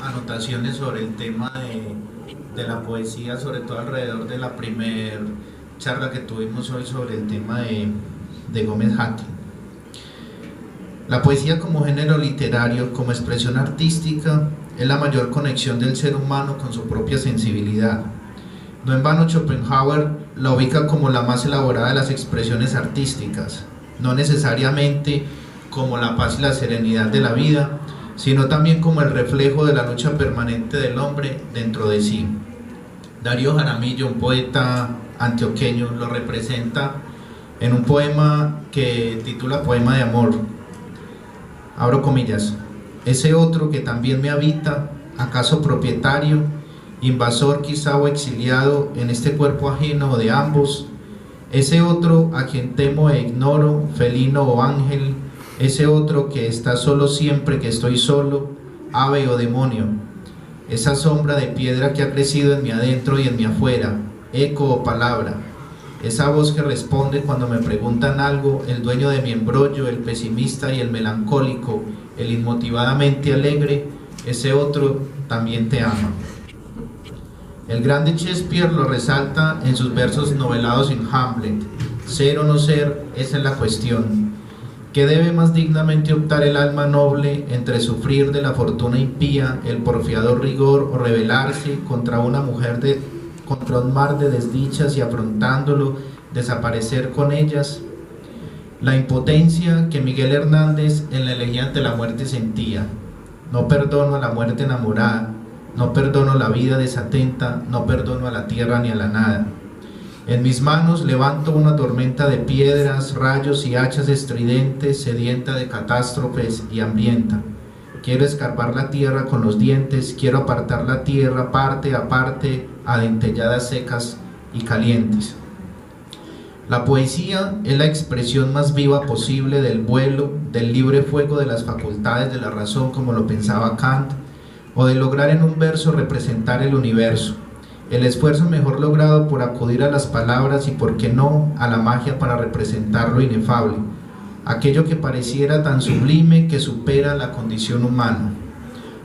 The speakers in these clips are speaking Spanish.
anotaciones sobre el tema de la poesía, sobre todo alrededor de la primer charla que tuvimos hoy sobre el tema de Gómez Hatti. La poesía como género literario, como expresión artística, es la mayor conexión del ser humano con su propia sensibilidad. No en vano Schopenhauer la ubica como la más elaborada de las expresiones artísticas, no necesariamente como la paz y la serenidad de la vida, sino también como el reflejo de la lucha permanente del hombre dentro de sí. Darío Jaramillo, un poeta antioqueño, lo representa en un poema que titula Poema de Amor. Abro comillas: ese otro que también me habita, acaso propietario, invasor quizá o exiliado en este cuerpo ajeno de ambos, ese otro a quien temo e ignoro, felino o ángel, ese otro que está solo siempre que estoy solo, ave o demonio, esa sombra de piedra que ha crecido en mi adentro y en mi afuera, eco o palabra, esa voz que responde cuando me preguntan algo, el dueño de mi embrollo, el pesimista y el melancólico, el inmotivadamente alegre, ese otro también te ama. El grande Shakespeare lo resalta en sus versos novelados en Hamlet: ser o no ser, esa es la cuestión. ¿Qué debe más dignamente optar el alma noble entre sufrir de la fortuna impía el porfiado rigor o rebelarse contra una mujer contra un mar de desdichas y afrontándolo desaparecer con ellas? La impotencia que Miguel Hernández en la elegía ante la muerte sentía: no perdono a la muerte enamorada, no perdono la vida desatenta, no perdono a la tierra ni a la nada. En mis manos levanto una tormenta de piedras, rayos y hachas estridentes, sedienta de catástrofes y hambrienta. Quiero escarbar la tierra con los dientes, quiero apartar la tierra parte a parte, a dentelladas secas y calientes. La poesía es la expresión más viva posible del vuelo, del libre fuego de las facultades de la razón, como lo pensaba Kant, o de lograr en un verso representar el universo. El esfuerzo mejor logrado por acudir a las palabras y, por qué no, a la magia para representar lo inefable, aquello que pareciera tan sublime que supera la condición humana.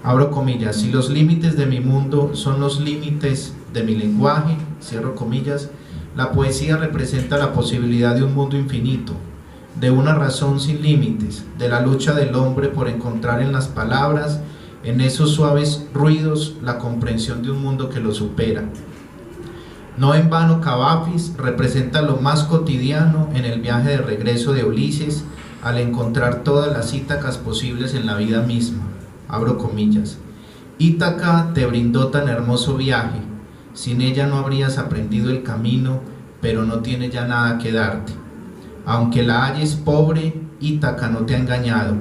Abro comillas: si los límites de mi mundo son los límites de mi lenguaje, cierro comillas, la poesía representa la posibilidad de un mundo infinito, de una razón sin límites, de la lucha del hombre por encontrar en las palabras, en esos suaves ruidos, la comprensión de un mundo que lo supera. No en vano Cavafis representa lo más cotidiano en el viaje de regreso de Ulises al encontrar todas las Ítacas posibles en la vida misma. Abro comillas: Ítaca te brindó tan hermoso viaje, sin ella no habrías aprendido el camino, pero no tiene ya nada que darte. Aunque la halles pobre, Ítaca no te ha engañado.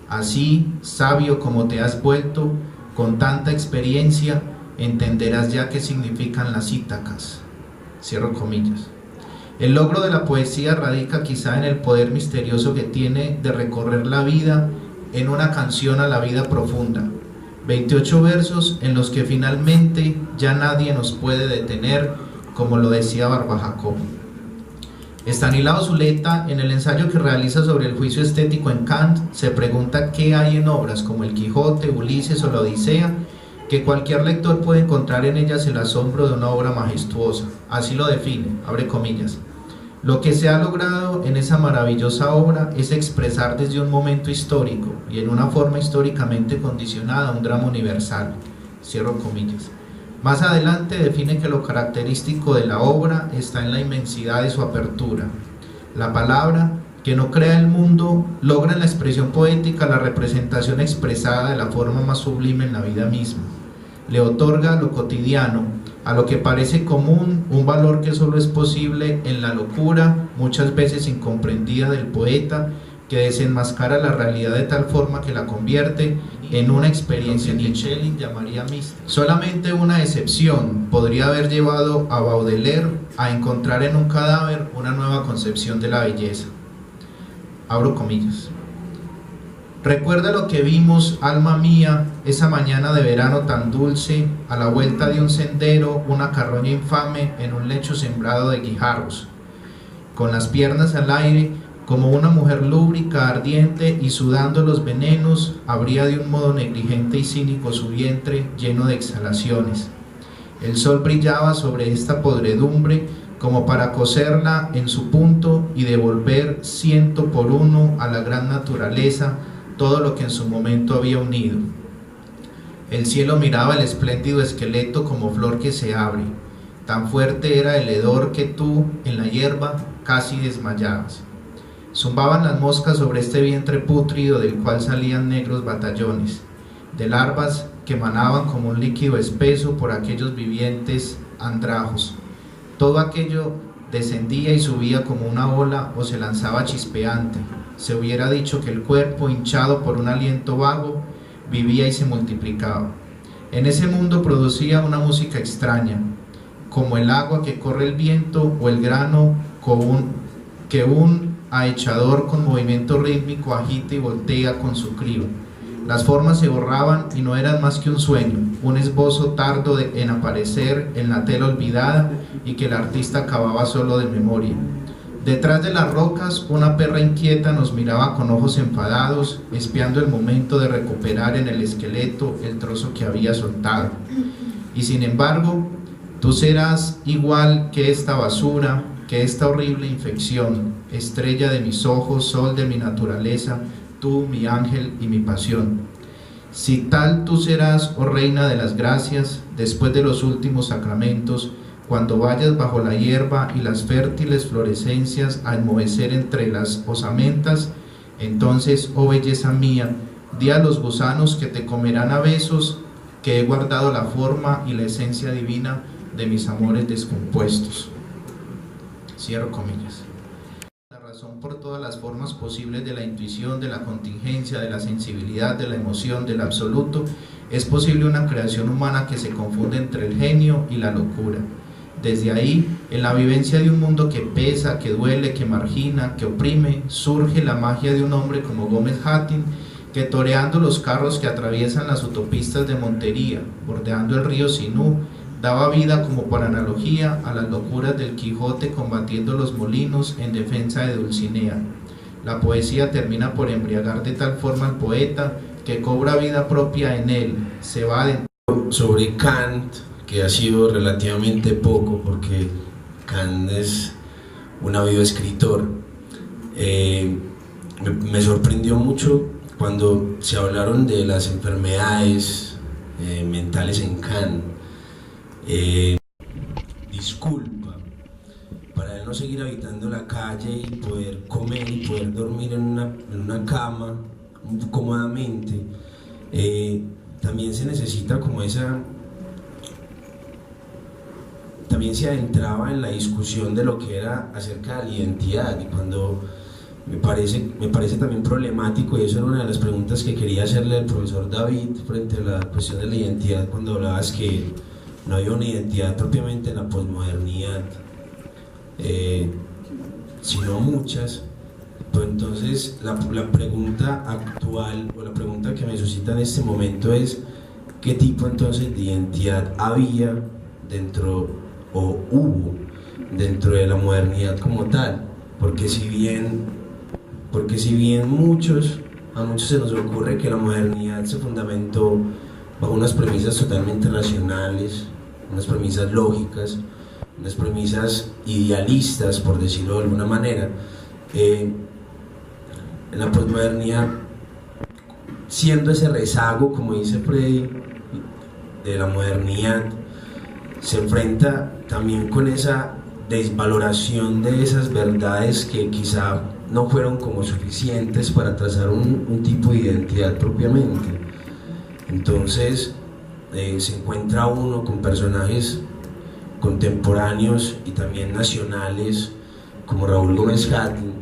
Así, sabio como te has vuelto, con tanta experiencia, entenderás ya qué significan las Ítacas. Cierro comillas. El logro de la poesía radica quizá en el poder misterioso que tiene de recorrer la vida en una canción a la vida profunda. 28 versos en los que finalmente ya nadie nos puede detener, como lo decía Barba Jacob. Estanislao Zuleta, en el ensayo que realiza sobre el juicio estético en Kant, se pregunta qué hay en obras como El Quijote, Ulises o la Odisea, que cualquier lector puede encontrar en ellas el asombro de una obra majestuosa. Así lo define, abre comillas: lo que se ha logrado en esa maravillosa obra es expresar desde un momento histórico y en una forma históricamente condicionada un drama universal, cierro comillas. Más adelante define que lo característico de la obra está en la inmensidad de su apertura. La palabra, que no crea el mundo, logra en la expresión poética la representación expresada de la forma más sublime en la vida misma. Le otorga a lo cotidiano, a lo que parece común, un valor que solo es posible en la locura, muchas veces incomprendida del poeta, que desenmascara la realidad de tal forma que la convierte en una experiencia que Schelling llamaría mística. Solamente una excepción podría haber llevado a Baudelaire a encontrar en un cadáver una nueva concepción de la belleza. Abro comillas: recuerda lo que vimos, alma mía, esa mañana de verano tan dulce, a la vuelta de un sendero, una carroña infame en un lecho sembrado de guijarros. Con las piernas al aire, Como una mujer lúbrica, ardiente y sudando los venenos, abría de un modo negligente y cínico su vientre lleno de exhalaciones. El sol brillaba sobre esta podredumbre como para coserla en su punto y devolver 100 por 1 a la gran naturaleza todo lo que en su momento había unido. El cielo miraba el espléndido esqueleto como flor que se abre. Tan fuerte era el hedor que tú, en la hierba, casi desmayabas. Zumbaban las moscas sobre este vientre pútrido del cual salían negros batallones, de larvas que emanaban como un líquido espeso por aquellos vivientes andrajos. Todo aquello descendía y subía como una ola o se lanzaba chispeante. Se hubiera dicho que el cuerpo, hinchado por un aliento vago, vivía y se multiplicaba. En ese mundo producía una música extraña, como el agua que corre el viento o el grano que un ahechador con movimiento rítmico agita y voltea con su criba. Las formas se borraban y no eran más que un sueño, un esbozo tardo en aparecer en la tela olvidada y que el artista acababa solo de memoria. Detrás de las rocas, una perra inquieta nos miraba con ojos enfadados, espiando el momento de recuperar en el esqueleto el trozo que había soltado. Y sin embargo, tú serás igual que esta basura, que esta horrible infección, estrella de mis ojos, sol de mi naturaleza, tú, mi ángel y mi pasión. Si tal tú serás, oh reina de las gracias, después de los últimos sacramentos, cuando vayas bajo la hierba y las fértiles florescencias a enmohecer entre las osamentas, entonces, oh belleza mía, di a los gusanos que te comerán a besos, que he guardado la forma y la esencia divina de mis amores descompuestos. Cierro comillas. La razón por todas las formas posibles de la intuición, de la contingencia, de la sensibilidad, de la emoción, del absoluto, es posible una creación humana que se confunde entre el genio y la locura. Desde ahí, en la vivencia de un mundo que pesa, que duele, que margina, que oprime, surge la magia de un hombre como Gómez Hattin, que toreando los carros que atraviesan las autopistas de Montería, bordeando el río Sinú, daba vida como por analogía a las locuras del Quijote combatiendo los molinos en defensa de Dulcinea. La poesía termina por embriagar de tal forma al poeta que cobra vida propia en él, se va adentro. Sobre Kant, que ha sido relativamente poco porque Kant es un ávido escritor, me sorprendió mucho cuando se hablaron de las enfermedades mentales en Kant. Disculpa para él no seguir habitando la calle y poder comer y poder dormir en una cama cómodamente. También se necesita como esa, también se adentraba en la discusión de lo que era acerca de la identidad, y cuando me parece también problemático, y eso era una de las preguntas que quería hacerle al profesor David frente a la cuestión de la identidad, cuando hablabas que no había una identidad propiamente en la posmodernidad, sino muchas. Pues entonces la pregunta actual, o la pregunta que me suscita en este momento es: ¿qué tipo entonces de identidad había dentro, o hubo dentro de la modernidad como tal? Porque si bien a muchos se nos ocurre que la modernidad se fundamentó bajo unas premisas totalmente racionales, unas premisas lógicas, unas premisas idealistas, por decirlo de alguna manera, en la posmodernidad, siendo ese rezago, como dice Freddy, de la modernidad, se enfrenta también con esa desvaloración de esas verdades que quizá no fueron como suficientes para trazar un tipo de identidad propiamente. Entonces se encuentra uno con personajes contemporáneos y también nacionales como Raúl Gómez Hattin,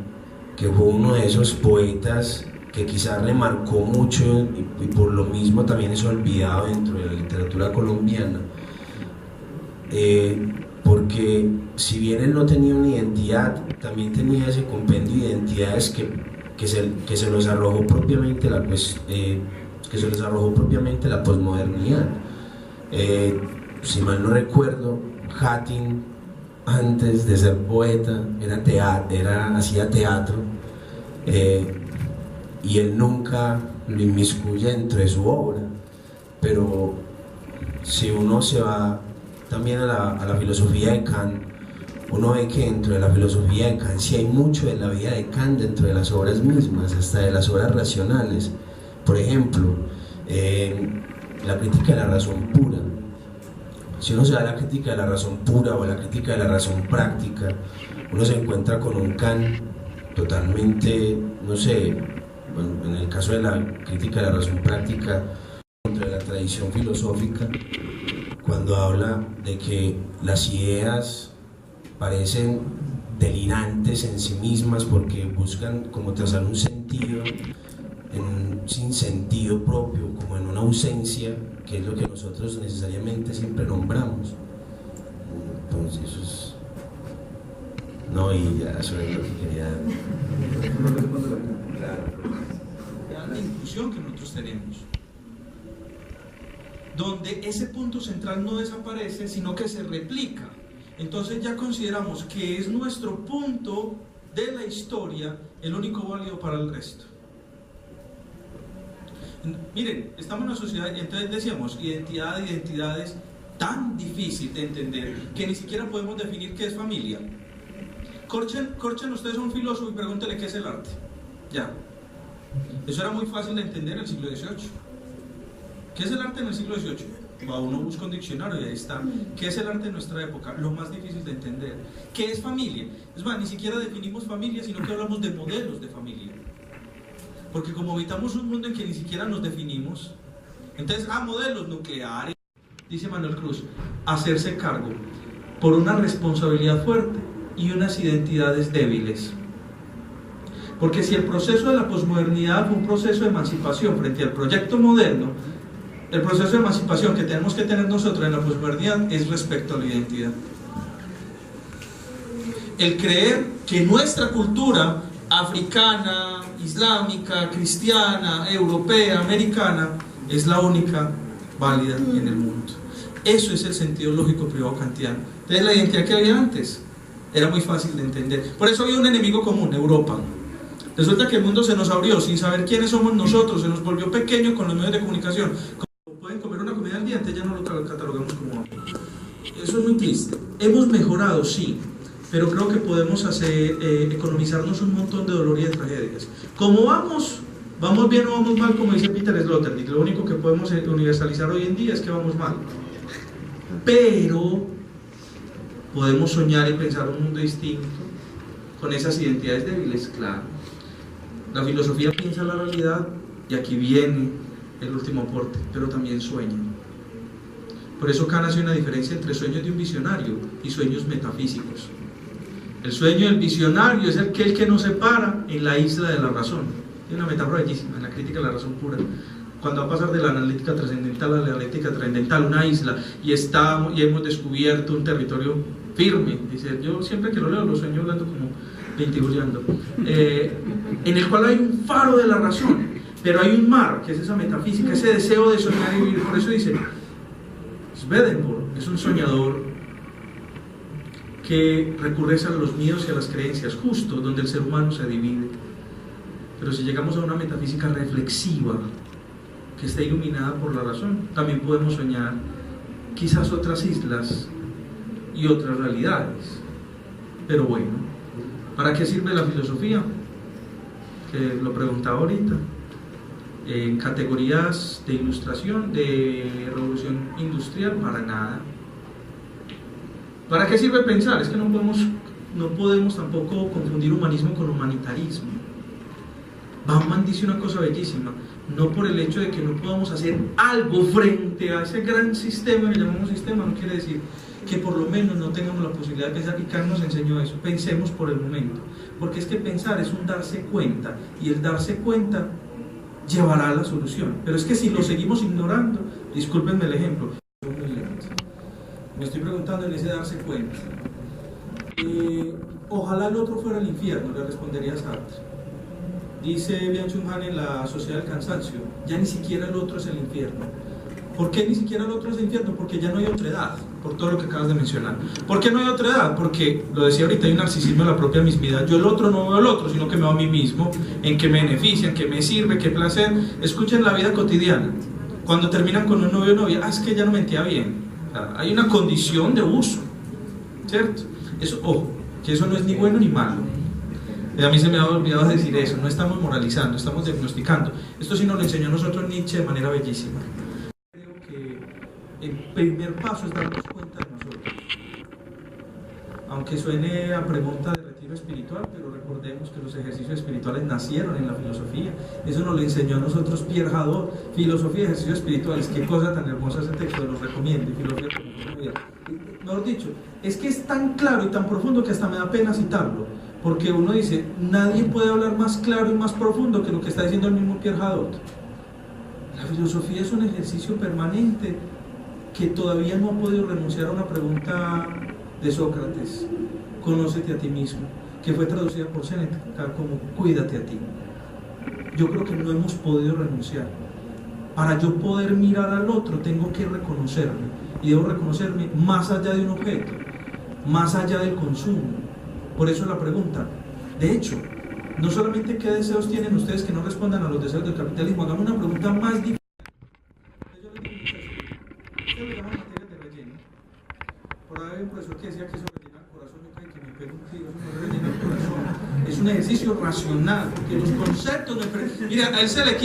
que fue uno de esos poetas que quizás remarcó mucho y por lo mismo también es olvidado dentro de la literatura colombiana, porque si bien él no tenía una identidad, también tenía ese compendio de identidades que se los arrojó propiamente la posmodernidad. Si mal no recuerdo, Hattin, antes de ser poeta, hacía teatro, y él nunca lo inmiscuye dentro de su obra. Pero si uno se va también a la filosofía de Kant, uno ve que dentro de la filosofía de Kant sí hay mucho de la vida de Kant dentro de las obras mismas, hasta de las obras racionales. Por ejemplo, la crítica de la razón pura. Si uno se va a la crítica de la razón pura o a la crítica de la razón práctica, uno se encuentra con un Kant totalmente, no sé, bueno, en el caso de la crítica de la razón práctica, contra la tradición filosófica, cuando habla de que las ideas parecen delirantes en sí mismas porque buscan como trazar un sentido en un sinsentido propio, como en una ausencia, que es lo que nosotros necesariamente siempre nombramos. Entonces eso es... No, y ya eso es lo que quería... Claro. La inclusión que nosotros tenemos, donde ese punto central no desaparece, sino que se replica. Entonces ya consideramos que es nuestro punto de la historia el único válido para el resto. Miren, estamos en una sociedad, y entonces decíamos, identidad de identidades tan difícil de entender que ni siquiera podemos definir qué es familia. Corchen ustedes a un filósofo y pregúntele qué es el arte. Ya. Eso era muy fácil de entender en el siglo XVIII. ¿Qué es el arte en el siglo XVIII? Uno busca un diccionario y ahí está. ¿Qué es el arte en nuestra época? Lo más difícil de entender. ¿Qué es familia? Es más, ni siquiera definimos familia, sino que hablamos de modelos de familia. Porque como habitamos un mundo en que ni siquiera nos definimos, entonces, modelos nucleares, dice Manuel Cruz, hacerse cargo por una responsabilidad fuerte y unas identidades débiles. Porque si el proceso de la posmodernidad fue un proceso de emancipación frente al proyecto moderno, el proceso de emancipación que tenemos que tener nosotros en la posmodernidad es respecto a la identidad. El creer que nuestra cultura africana, islámica, cristiana, europea, americana, es la única válida en el mundo. Eso es el sentido lógico privado kantiano. Entonces la identidad que había antes era muy fácil de entender. Por eso había un enemigo común, Europa. Resulta que el mundo se nos abrió sin saber quiénes somos nosotros, se nos volvió pequeño con los medios de comunicación. Como pueden comer una comida al día, antes ya no lo catalogamos como hambre. Eso es muy triste. Hemos mejorado, sí, pero creo que podemos economizarnos un montón de dolor y de tragedias. Como vamos bien o vamos mal, como dice Peter Sloterdijk, lo único que podemos universalizar hoy en día es que vamos mal. Pero podemos soñar y pensar un mundo distinto con esas identidades débiles, claro. La filosofía piensa la realidad y aquí viene el último aporte, pero también sueña. Por eso Kant hace una diferencia entre sueños de un visionario y sueños metafísicos. El sueño del visionario es aquel que nos separa en la isla de la razón. Hay una metáfora bellísima en la crítica de la razón pura. Cuando va a pasar de la analítica trascendental a la dialéctica trascendental, una isla, y hemos descubierto un territorio firme. Dice, yo siempre que lo leo lo sueño hablando como veintijuliando, en el cual hay un faro de la razón, pero hay un mar, que es esa metafísica, ese deseo de soñar y vivir. Por eso dice, Swedenborg es un soñador que recurre a los miedos y a las creencias, justo donde el ser humano se divide. Pero si llegamos a una metafísica reflexiva, que está iluminada por la razón, también podemos soñar quizás otras islas y otras realidades. Pero bueno, ¿para qué sirve la filosofía? Que lo preguntaba ahorita. En categorías de ilustración, de revolución industrial, para nada. ¿Para qué sirve pensar? Es que no podemos tampoco confundir humanismo con humanitarismo. Bauman dice una cosa bellísima: no por el hecho de que no podamos hacer algo frente a ese gran sistema que llamamos sistema, no quiere decir que por lo menos no tengamos la posibilidad de pensar, y Kant nos enseñó eso. Pensemos por el momento, porque es que pensar es un darse cuenta, y el darse cuenta llevará a la solución. Pero es que si lo seguimos ignorando, discúlpenme el ejemplo, me estoy preguntando en ese darse cuenta, ojalá el otro fuera el infierno, le respondería Sartre. Dice Byung-Chul Han en La Sociedad del Cansancio, ya ni siquiera el otro es el infierno. ¿Por qué ni siquiera el otro es el infierno? Porque ya no hay otra edad. por todo lo que acabas de mencionar. ¿Por qué no hay otra edad? Porque, lo decía ahorita, hay un narcisismo de la propia mismidad. Yo el otro no veo el otro, sino que me veo a mí mismo, en qué me beneficia, en qué me sirve, qué placer. Escuchen la vida cotidiana. Cuando terminan con un novio o novia, es que ella no mentía bien. O sea, hay una condición de uso, ¿cierto? Eso, ojo, que eso no es ni bueno ni malo. A mí se me ha olvidado decir eso, no estamos moralizando, estamos diagnosticando. Esto sí nos lo enseñó a nosotros Nietzsche de manera bellísima. Creo que el primer paso es darnos cuenta de nosotros. Aunque suene a pregunta de retiro espiritual, pero recordemos que los ejercicios espirituales nacieron en la filosofía. Eso nos lo enseñó a nosotros Pierre Hadot, filosofía y ejercicios espirituales. Qué cosa tan hermosa ese texto, los recomiendo. Filosofía como vida. Mejor dicho, es que es tan claro y tan profundo que hasta me da pena citarlo. Porque uno dice, nadie puede hablar más claro y más profundo que lo que está diciendo el mismo Pierre Hadot. La filosofía es un ejercicio permanente que todavía no ha podido renunciar a una pregunta de Sócrates, conócete a ti mismo, que fue traducida por Séneca como cuídate a ti. Yo creo que no hemos podido renunciar. Para yo poder mirar al otro tengo que reconocerme, y debo reconocerme más allá de un objeto, más allá del consumo. Por eso la pregunta, de hecho, no solamente qué deseos tienen ustedes que no respondan a los deseos del capitalismo, hagamos una pregunta más difícil. Yo les digo, ustedes le llaman materias de relleno. Por ahí hay un profesor que decía que eso rellena el corazón, yo creo que me pego un tiro, eso no rellena el corazón. Es un ejercicio racional, que los conceptos me... Mira, a él se le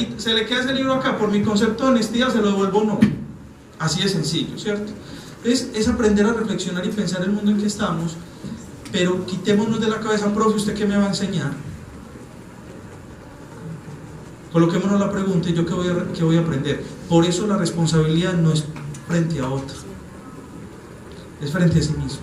queda ese libro acá, por mi concepto de honestidad se lo devuelvo no. Así de sencillo, ¿cierto? Es aprender a reflexionar y pensar el mundo en que estamos. Pero quitémonos de la cabeza, profe, ¿usted qué me va a enseñar? Coloquémonos la pregunta y yo qué voy a aprender. Por eso la responsabilidad no es frente a otro, es frente a sí mismo.